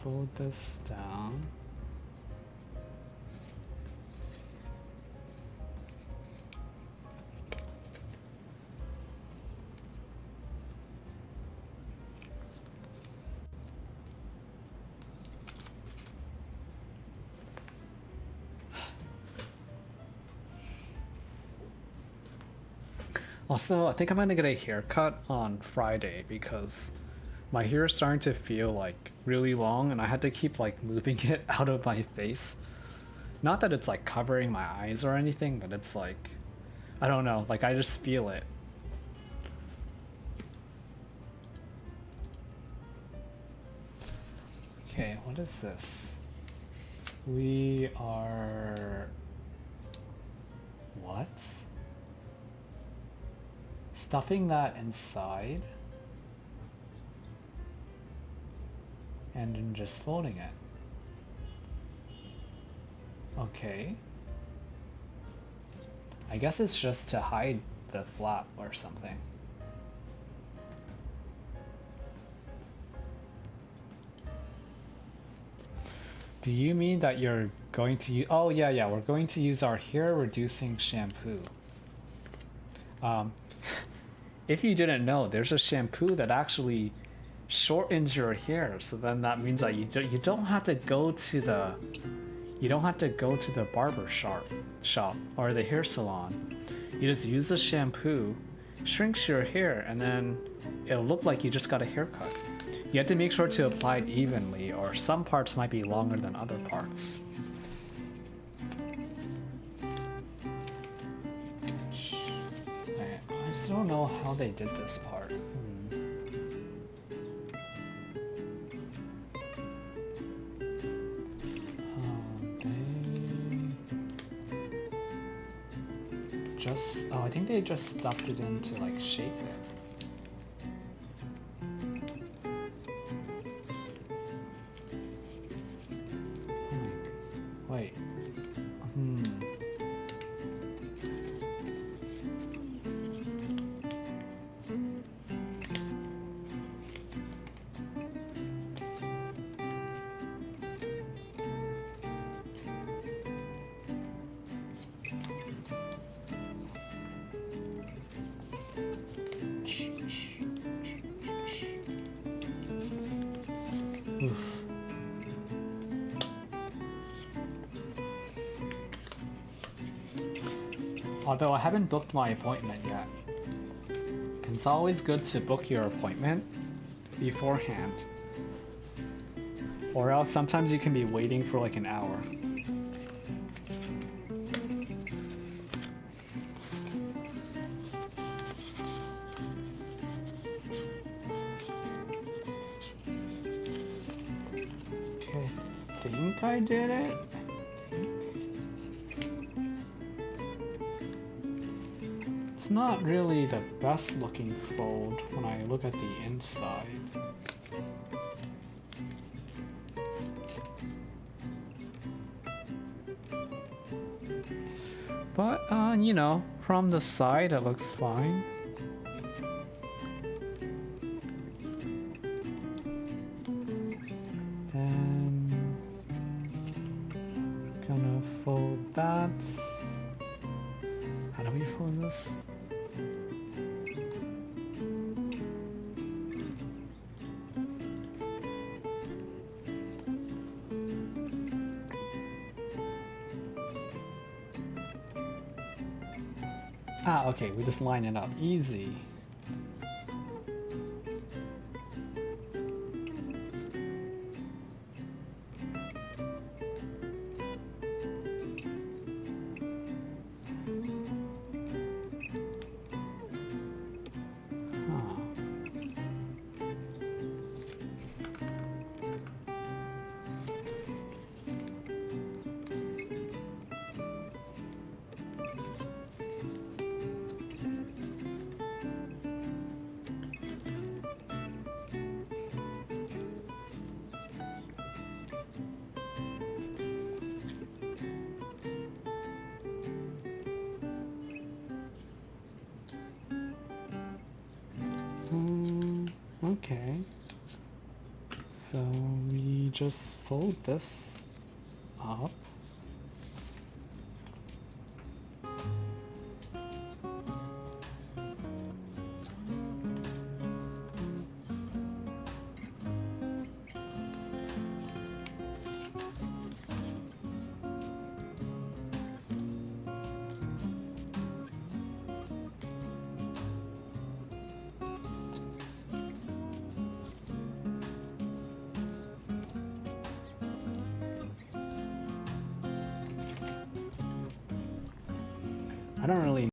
fold this down. Also, I think I'm gonna get a haircut on Friday because my hair is starting to feel like really long and I had to keep like moving it out of my face. Not that it's like covering my eyes or anything, but it's like, I don't know, like I just feel it. Okay, what is this? We are... What? Stuffing that inside and then just folding it. Okay. I guess it's just to hide the flap or something. Do you mean that you're going to use... Oh yeah, we're going to use our hair reducing shampoo. If you didn't know, there's a shampoo that actually shortens your hair, so then that means that you don't have to go to the barber shop or the hair salon. You just use the shampoo, shrinks your hair, and then it'll look like you just got a haircut. You have to make sure to apply it evenly, or some parts might be longer than other parts. I still don't know how they did this part. I think they just stuffed it in to like shape it. Wait. Although I haven't booked my appointment yet. It's always good to book your appointment beforehand. Or else sometimes you can be waiting for like an hour. Okay, I think I did it. Not really the best looking fold when I look at the inside. But, you know, from the side it looks fine. Then, gonna fold that. How do we fold this? Ah, okay, we just line it up. Easy. Okay. So we then just fold this up. I don't really